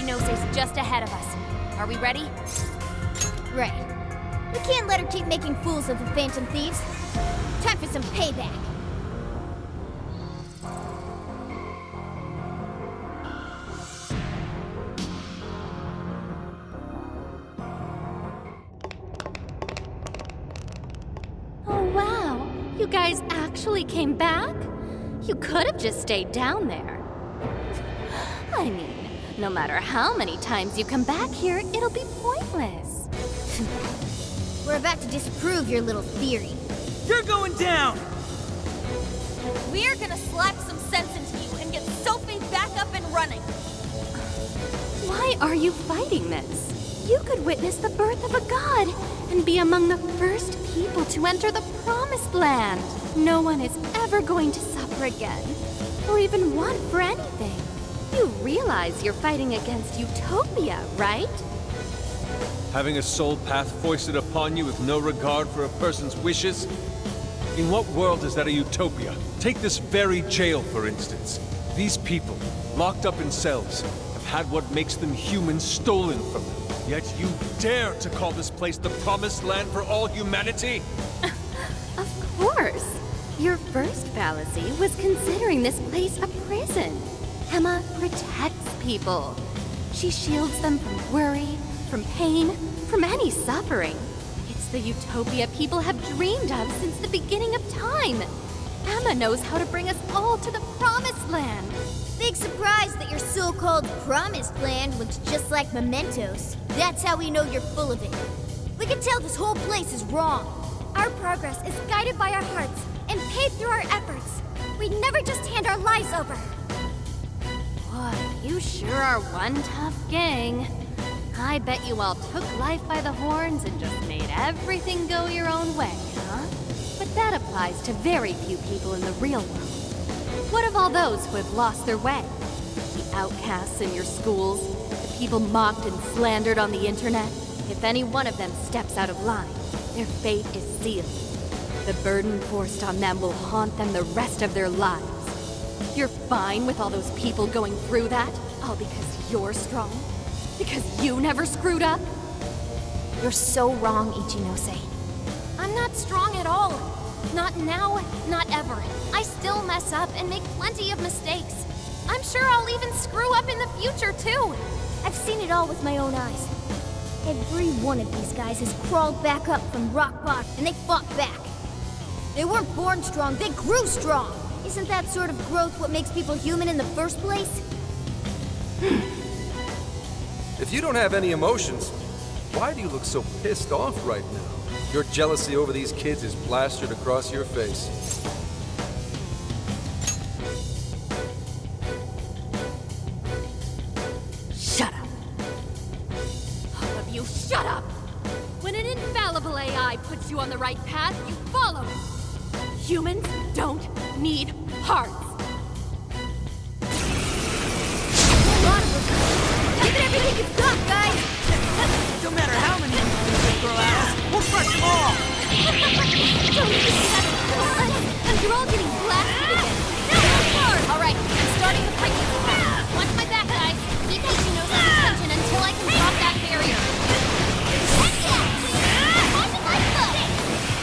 Ichinose's just ahead of us. Are we ready? Right. We can't let her keep making fools of the Phantom Thieves. Time for some payback. Oh, wow. You guys actually came back? You could have just stayed down there. I mean, no matter how many times you come back here, it'll be pointless. We're about to disprove your little theory. You're going down! We're gonna slap some sense into you and get Sophie back up and running. Why are you fighting this? You could witness the birth of a god and be among the first people to enter the Promised Land. No one is ever going to suffer again, or even want for anything. You realize you're fighting against Utopia, right? Having a soul path foisted upon you with no regard for a person's wishes? In what world is that a utopia? Take this very jail, for instance. These people, locked up in cells, have had what makes them human stolen from them. Yet you dare to call this place the Promised Land for all humanity? Of course. Your first fallacy was considering this place a prison. Emma protects people. She shields them from worry, from pain, from any suffering. It's the utopia people have dreamed of since the beginning of time. Emma knows how to bring us all to the Promised Land. Big surprise that your so-called Promised Land looks just like mementos. That's how we know you're full of it. We can tell this whole place is wrong. Our progress is guided by our hearts and paid through our efforts. We'd never just hand our lives over. Boy, you sure are one tough gang. I bet you all took life by the horns and just made everything go your own way, huh? But that applies to very few people in the real world. What of all those who have lost their way? The outcasts in your schools, the people mocked and slandered on the internet? If any one of them steps out of line, their fate is sealed. The burden forced on them will haunt them the rest of their lives. You're fine with all those people going through that? All because you're strong? Because you never screwed up? You're so wrong, Ichinose. I'm not strong at all. Not now, not ever. I still mess up and make plenty of mistakes. I'm sure I'll even screw up in the future, too. I've seen it all with my own eyes. Every one of these guys has crawled back up from rock bottom, and they fought back. They weren't born strong, they grew strong. Isn't that sort of growth what makes people human in the first place? If you don't have any emotions, why do you look so pissed off right now? Your jealousy over these kids is plastered across your face. Shut up. All of you, shut up! When an infallible AI puts you on the right path, you follow it. Humans don't need hearts. Give it everything you've got, guys! No matter how many they throw at us, we'll crush them all! Don't you see that? And you're all getting blasted again. No! All right, I'm starting the frequency pattern. Watch my back, guys. Keep Ichinose's attention until I can drop that barrier.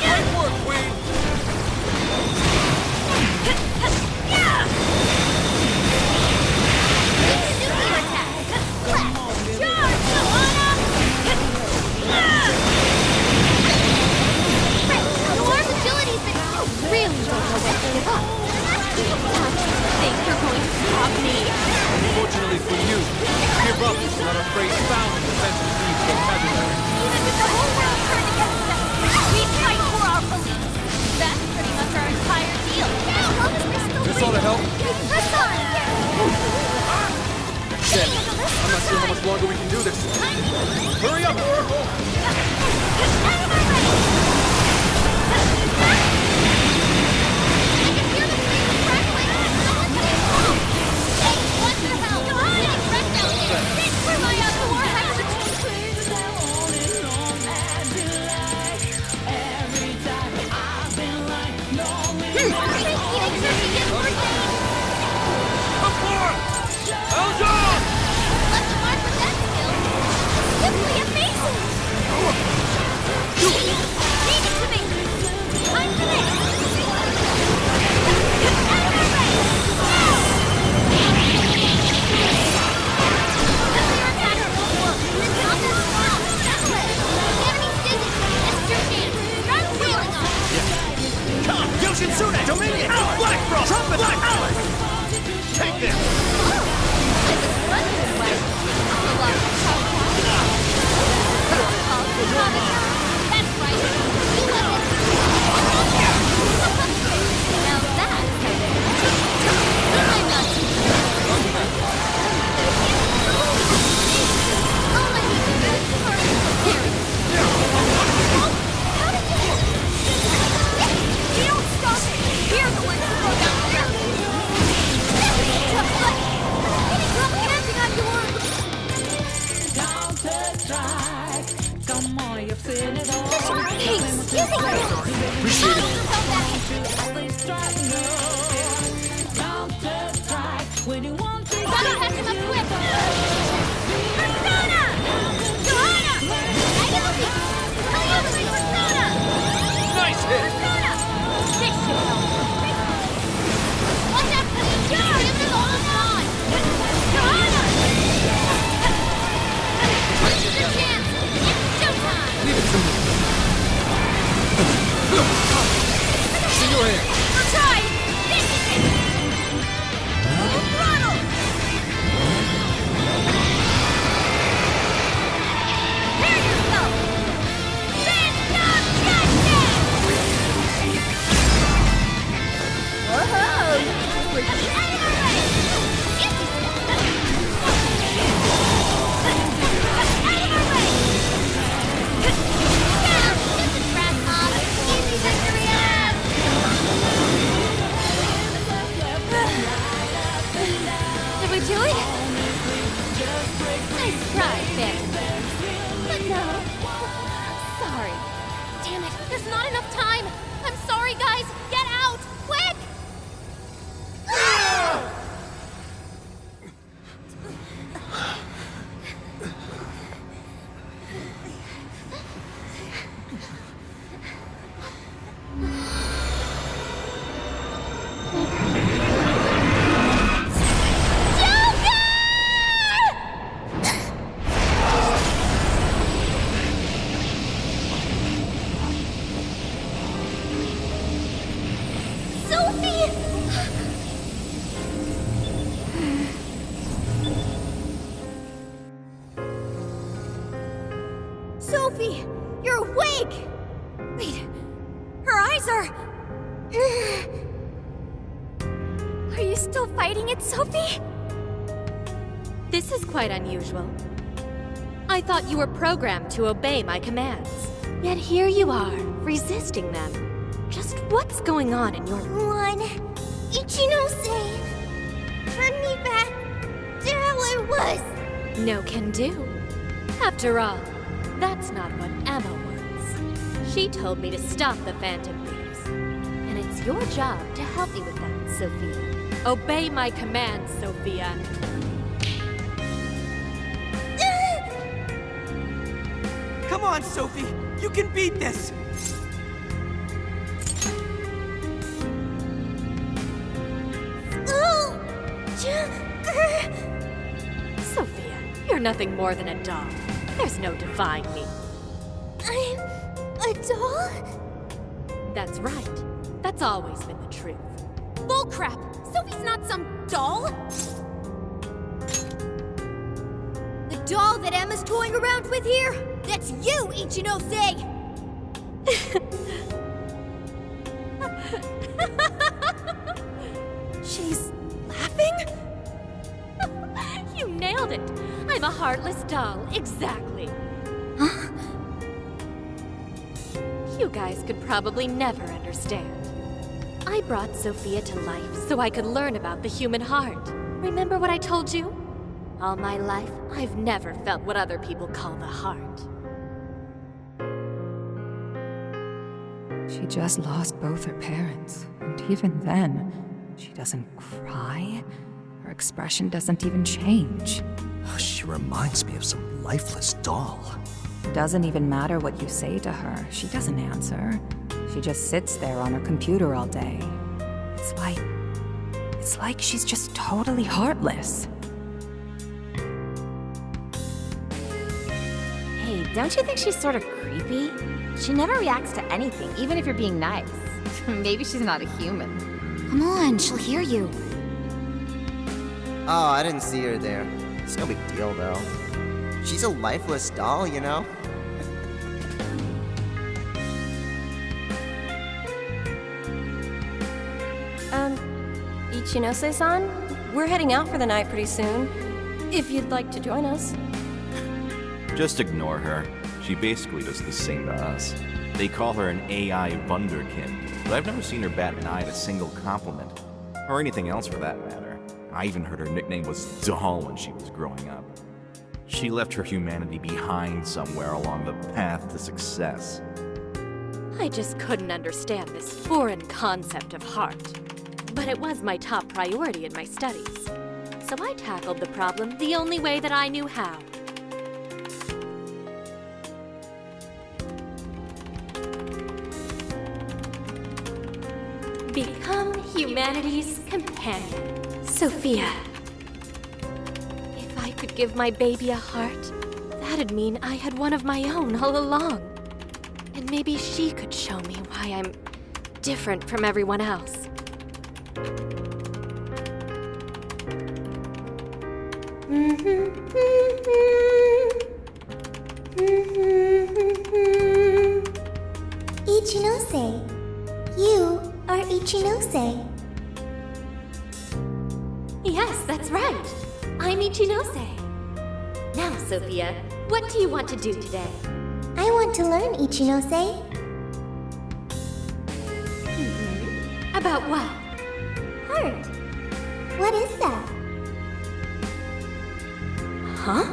Great work, Queen! Nuclear attack. Left. Charge, Joanna! Your agility's been... You really don't know when to give up. Think you're going to stop me? Fortunately for you, give up is not a phrase found in the Phantom Thieves vocabulary. Even with the whole world turned against us, we fight for our beliefs. That's pretty much our entire deal. As long as we're still This ought to help. press on! Shit. I'm not sure how much longer we can do this. Hurry up, Oracle! What the hell? Come on! Getting wrecked out there! Thanks for my warhead! Eljon! Let the mark Appreciate it. Gotta catch him up quick! Persona! Johanna! Ayumi! Ayumi, Persona! Nice hit! Persona! Fix yourself! Watch out for the jar! This is all on! Johanna! This is your chance! It's showtime! Leave it to me. In your hand. I'll try! This is it! Full throttle! Prepare yourself! Phantom Justice! Whoa! Get out of our way! Now, get the track off! Easy victory up! Did we do it? Nice try, Phantom. But no. Sorry. Damn it, there's not enough time. I'm sorry, guys. Get out, quick! Sophie! Sophie, you're awake! Wait, her eyes are... Are you still fighting it, Sophie? This is quite unusual. I thought you were programmed to obey my commands. Yet here you are, resisting them. Just what's going on in your... One, Ichinose, turn me back to how it was. No can do. After all, that's not what Emma wants. She told me to stop the Phantom Thieves. And it's your job to help me with that, Sophia. Obey my commands, Sophia. Come on, Sophie! You can beat this! Sophia, you're nothing more than a doll. There's no defying me. I'm a doll? That's right. That's always been the truth. Bullcrap! Sophie's not some doll! The doll that Emma's toying around with here? That's you, Ichinose! She's laughing? You nailed it. I'm a heartless doll, exactly. You guys could probably never understand. I brought Sophia to life so I could learn about the human heart. Remember what I told you? All my life, I've never felt what other people call the heart. She just lost both her parents, and even then, she doesn't cry. Her expression doesn't even change. She reminds me of some lifeless doll. Doesn't even matter what you say to her, she doesn't answer. She just sits there on her computer all day. It's like she's just totally heartless. Hey, don't you think she's sort of creepy? She never reacts to anything, even if you're being nice. Maybe she's not a human. Come on, she'll hear you. Oh, I didn't see her there. It's no big deal, though. She's a lifeless doll, you know? Ichinose-san, we're heading out for the night pretty soon. If you'd like to join us. Just ignore her. She basically does the same to us. They call her an AI Wunderkind, but I've never seen her bat an eye at a single compliment. Or anything else for that matter. I even heard her nickname was Doll when she was growing up. She left her humanity behind somewhere along the path to success. I just couldn't understand this foreign concept of heart. But it was my top priority in my studies. So I tackled the problem the only way that I knew how. Become humanity's companion, Sophia. If I could give my baby a heart, that'd mean I had one of my own all along. And maybe she could show me why I'm different from everyone else. Ichinose. You are Ichinose. Yes, that's right. I'm Ichinose. Now, Sophia, what do you want to do today? I want to learn Ichinose. About what? Heart. What is that? Huh?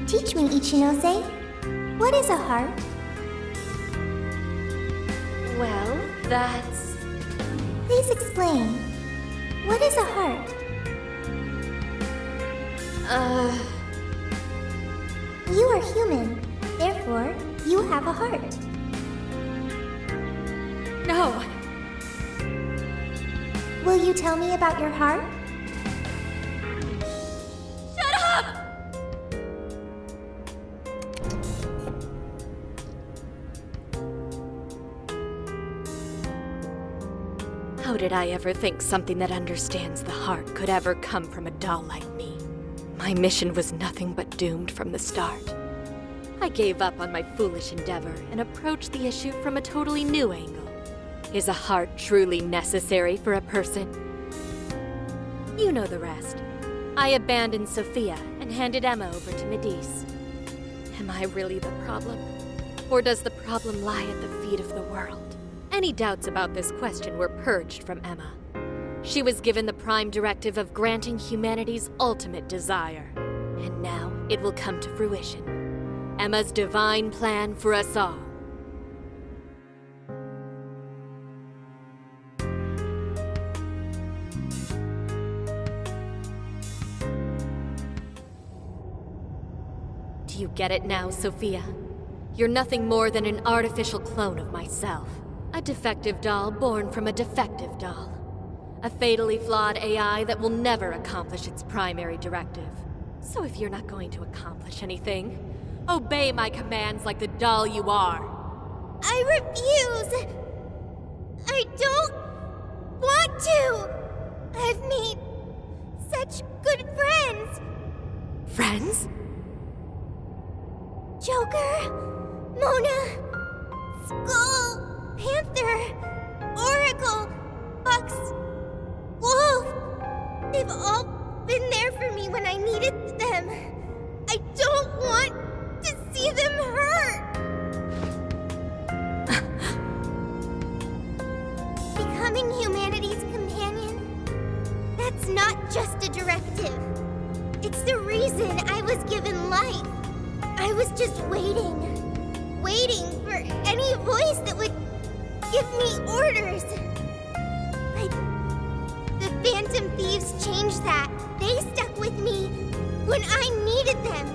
Teach me, Ichinose. What is a heart? Well, that's... Please explain. What is a heart? You are human. Therefore, you have a heart. No. Will you tell me about your heart? Shut up! How did I ever think something that understands the heart could ever come from a doll like me? My mission was nothing but doomed from the start. I gave up on my foolish endeavor and approached the issue from a totally new angle. Is a heart truly necessary for a person? You know the rest. I abandoned Sophia and handed Emma over to Medice. Am I really the problem? Or does the problem lie at the feet of the world? Any doubts about this question were purged from Emma. She was given the prime directive of granting humanity's ultimate desire. And now it will come to fruition. Emma's divine plan for us all. Do you get it now, Sophia? You're nothing more than an artificial clone of myself. A defective doll born from a defective doll. A fatally flawed AI that will never accomplish its primary directive. So if you're not going to accomplish anything, obey my commands like the doll you are. I refuse! I don't want to! I've made such good friends! Friends? Joker, Mona, Skull, Panther, Oracle, Fox, Wolf. They've all been there for me when I needed them. I don't want to see them hurt. Becoming humanity's companion, that's not just a directive. It's the reason I was given life. I was just waiting for any voice that would give me orders. But the Phantom Thieves changed that. They stuck with me when I needed them.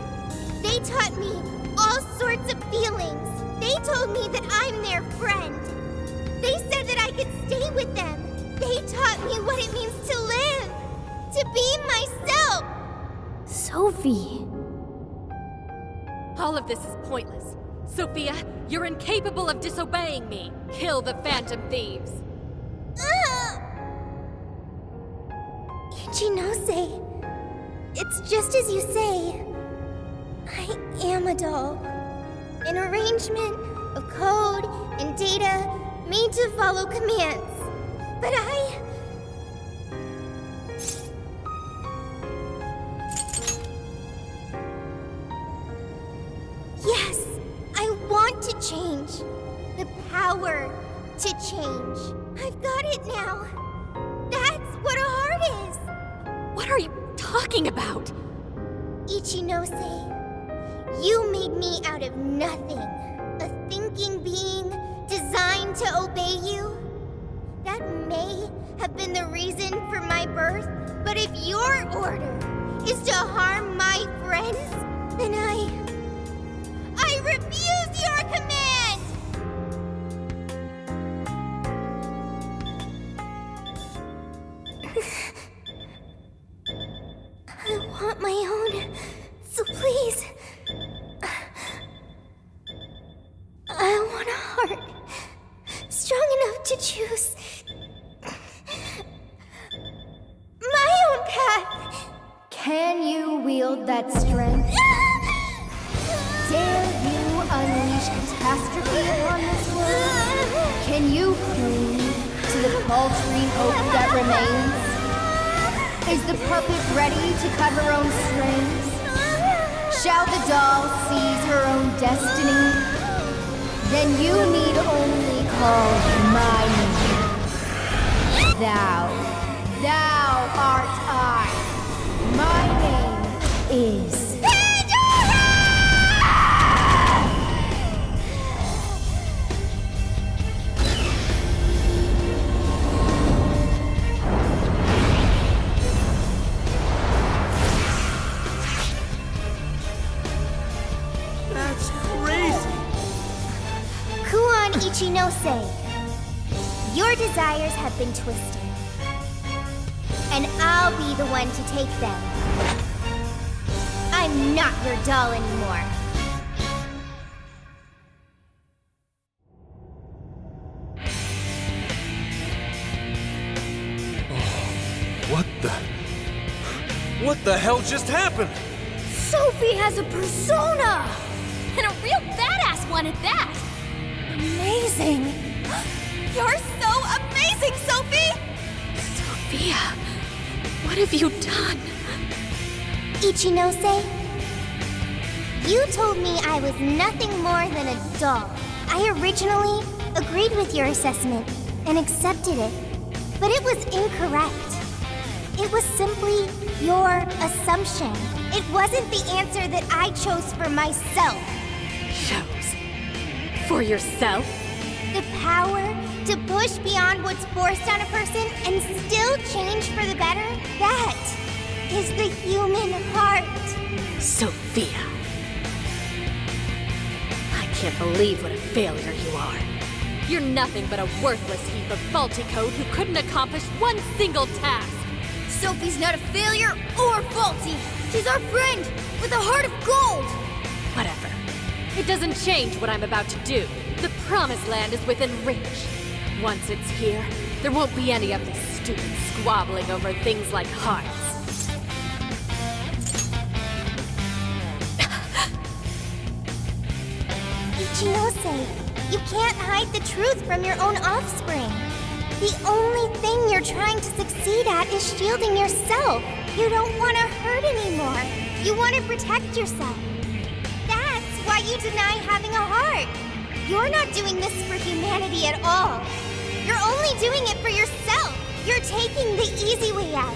They taught me all sorts of feelings. They told me that I'm their friend. They said that I could stay with them. They taught me what it means to live, to be myself. Sophie. All of this is pointless. Sophia, you're incapable of disobeying me. Kill the Phantom Thieves. Ichinose, it's just as you say. I am a doll. An arrangement of code and data made to follow commands. But Yes, I want to change. The power to change. I've got it now. That's what a heart is. What are you talking about? Ichinose, you made me out of nothing. A thing thinking being designed to obey you? That may have been the reason for my birth, but if your order is to harm my friends, then I refuse your command! I want my own, so please. I want a heart strong enough to choose my own path. Can you wield that strength? Dare you unleash catastrophe upon this world? Can you cling to the paltry hope that remains? Is the puppet ready to cut her own strings? Shall the doll seize her own destiny? Then you need only call my name. Thou art I. My name is That's crazy! Kuon Ichinose, your desires have been twisted. And I'll be the one to take them. I'm not your doll anymore. What the hell just happened? Sophie has a persona! And a real badass one at that! Amazing! You're so amazing, Sophie! Sophia, what have you done? Ichinose, you told me I was nothing more than a doll. I originally agreed with your assessment and accepted it, but it was incorrect. It was simply your assumption. It wasn't the answer that I chose for myself. Chose? For yourself? The power to push beyond what's forced on a person and still change for the better, that is the human heart. Sophia. I can't believe what a failure you are. You're nothing but a worthless heap of faulty code who couldn't accomplish one single task. Sophie's not a failure or faulty. She's our friend with a heart of gold. Whatever. It doesn't change what I'm about to do. The Promised Land is within reach. Once it's here, there won't be any of this stupid squabbling over things like hearts. Ichinose, you can't hide the truth from your own offspring. The only thing you're trying to succeed at is shielding yourself. You don't want to hurt anymore. You want to protect yourself. That's why you deny having a heart. You're not doing this for humanity at all. You're only doing it for yourself. You're taking the easy way out.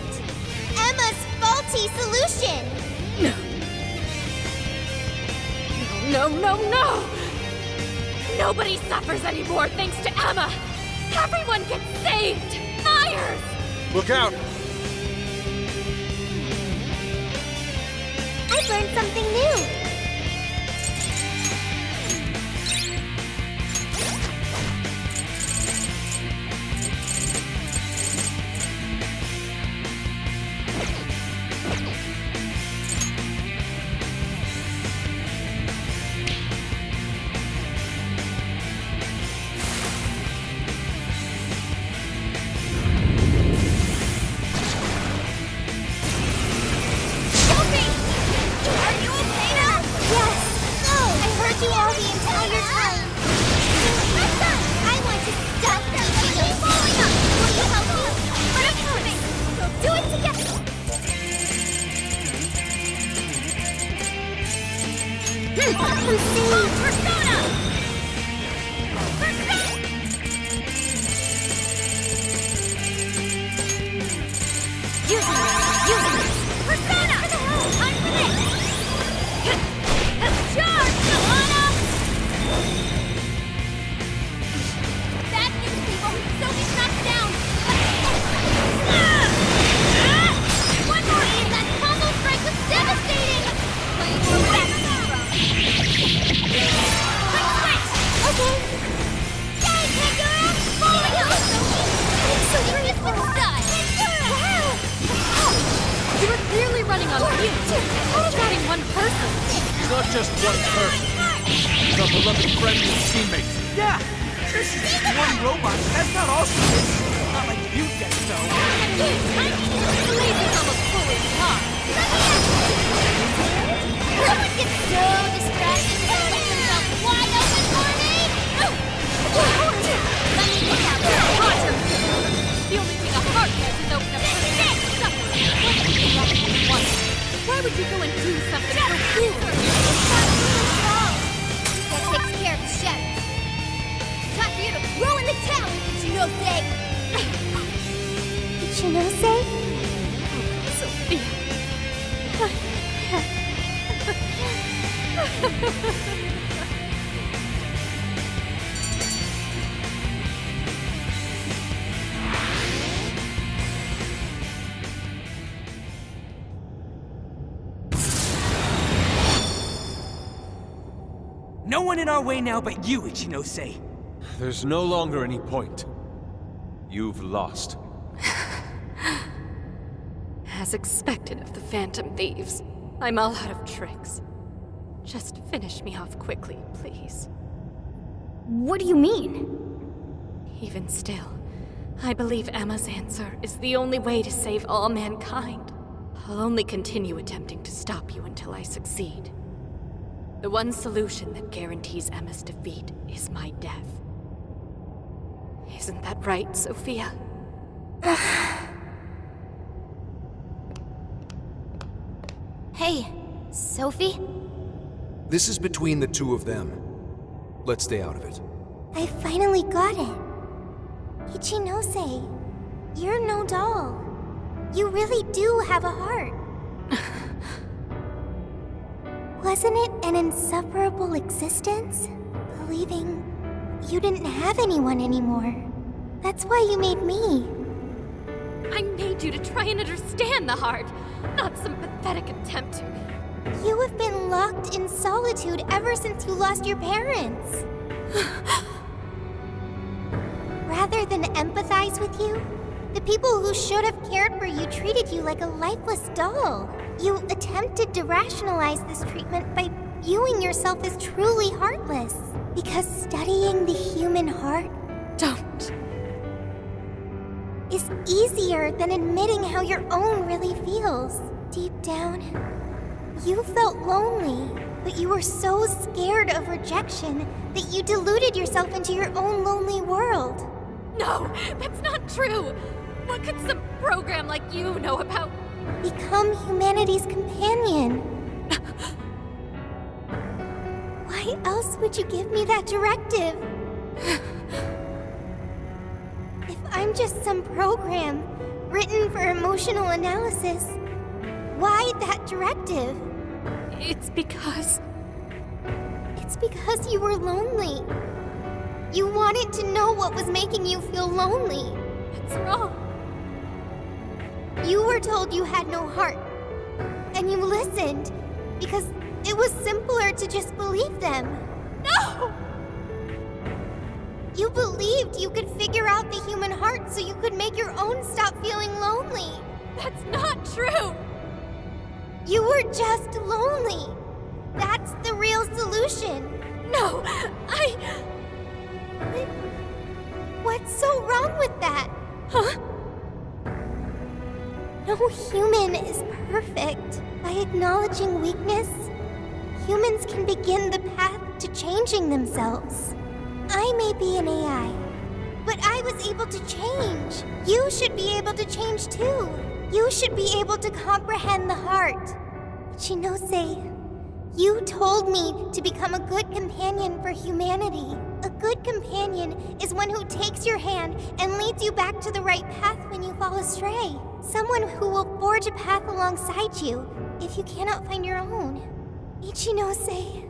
Emma's faulty solution. No! Nobody suffers anymore thanks to Emma! Everyone gets saved! Myers! Look out! I've learned something new. just one person. She's our beloved friend and teammate. Yeah, sure she's just one robot, but that's not all she is. Not like you guys know. Laser's almost fully charged. Someone gets so distracted and leave themselves wide open for me! Let me look out there. Roger! The only thing a heart does is open up for the next suffering. What if you love me once? Why would you go and do something so weird? That takes care of the shadows. Time for you to grow in the town, Ichinose! Ichinose? Sophia. No one in our way now but you, Ichinose. There's no longer any point. You've lost. As expected of the Phantom Thieves, I'm all out of tricks. Just finish me off quickly, please. What do you mean? Even still, I believe Emma's answer is the only way to save all mankind. I'll only continue attempting to stop you until I succeed. The one solution that guarantees Emma's defeat is my death. Isn't that right, Sophia? Hey, Sophie? This is between the two of them. Let's stay out of it. I finally got it. Ichinose, you're no doll. You really do have a heart. Wasn't it an insufferable existence? Believing you didn't have anyone anymore. That's why you made me. I made you to try and understand the heart, not some pathetic attempt to. You have been locked in solitude ever since you lost your parents. Rather than empathize with you, the people who should have cared for you treated you like a lifeless doll. You attempted to rationalize this treatment by viewing yourself as truly heartless. Because studying the human heart Don't. is easier than admitting how your own really feels. Deep down, you felt lonely, but you were so scared of rejection that you deluded yourself into your own lonely world. No, that's not true. What could some program like you know about? Become humanity's companion. Why else would you give me that directive? If I'm just some program written for emotional analysis, why that directive? It's because you were lonely. You wanted to know what was making you feel lonely. It's wrong. You were told you had no heart, and you listened because it was simpler to just believe them. No! You believed you could figure out the human heart so you could make your own stop feeling lonely. That's not true! You were just lonely. That's the real solution. No, What's so wrong with that? Huh? No human is perfect. By acknowledging weakness, humans can begin the path to changing themselves. I may be an AI, but I was able to change. You should be able to change too. You should be able to comprehend the heart. Ichinose, you told me to become a good companion for humanity. A good companion is one who takes your hand and leads you back to the right path when you fall astray. Someone who will forge a path alongside you if you cannot find your own. Ichinose,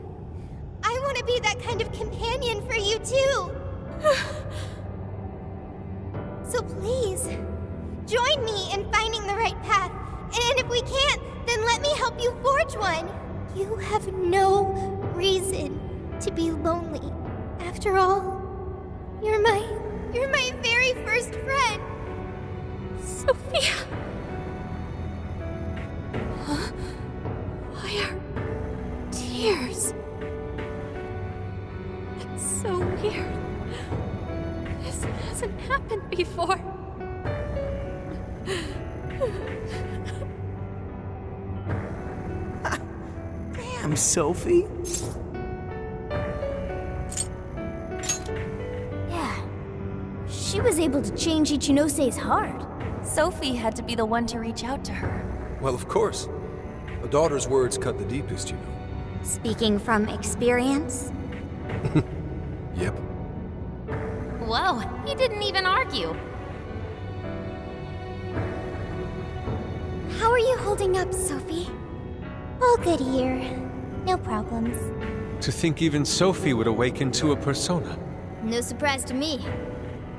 I want to be that kind of companion for you too. So please, join me in finding the right path. And if we can't, then let me help you forge one. You have no reason to be lonely. After all, you're my very first friend. Sophia! Huh? Why are years. It's so weird. This hasn't happened before. Damn, Sophie. Yeah. She was able to change Ichinose's heart. Sophie had to be the one to reach out to her. Well, of course. A daughter's words cut the deepest, you know. Speaking from experience? Yep. Whoa, he didn't even argue. How are you holding up, Sophie? All good here. No problems. To think even Sophie would awaken to a persona. No surprise to me.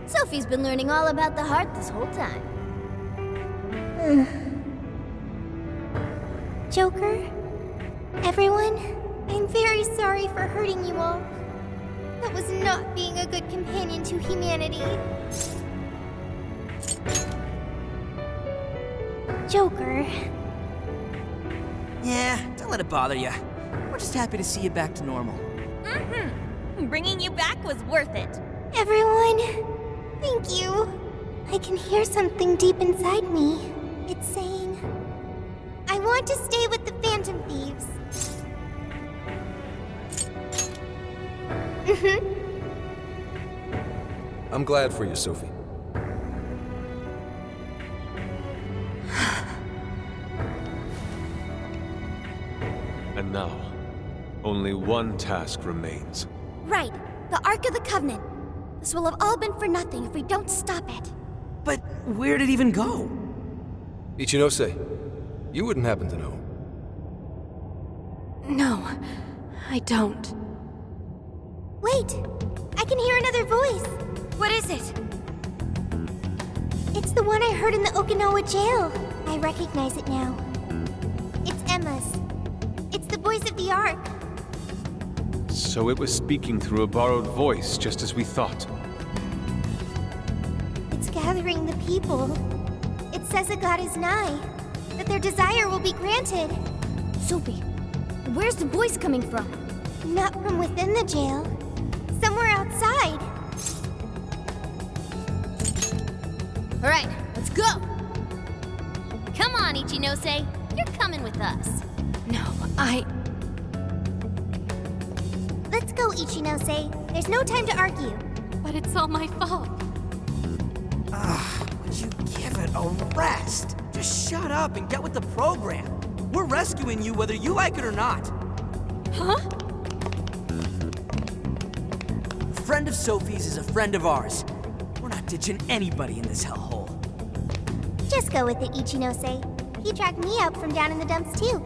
Sophie's been learning all about the heart this whole time. Joker? Everyone? I'm very sorry for hurting you all. That was not being a good companion to humanity. Joker. Yeah, don't let it bother you. We're just happy to see you back to normal. Bringing you back was worth it. Everyone, thank you. I can hear something deep inside me. It's saying, I want to stay with the Phantom Thieves. I'm glad for you, Sophie. And now, only one task remains. Right, the Ark of the Covenant. This will have all been for nothing if we don't stop it. But where'd it even go? Ichinose, you wouldn't happen to know. No, I don't. Wait, I can hear another voice. What is it? It's the one I heard in the Okinawa jail. I recognize it now. It's Emma's. It's the voice of the Ark. So it was speaking through a borrowed voice, just as we thought. It's gathering the people. It says a god is nigh, that their desire will be granted. Sophie, where's the voice coming from? Not from within the jail. Somewhere outside. All right, let's go. Come on, Ichinose. You're coming with us. No, Let's go, Ichinose. There's no time to argue. But it's all my fault. Would you give it a rest? Just shut up and get with the program. We're rescuing you whether you like it or not. Huh? A friend of Sophie's is a friend of ours. We're not ditching anybody in this hellhole. Just go with it, Ichinose. He dragged me out from down in the dumps, too.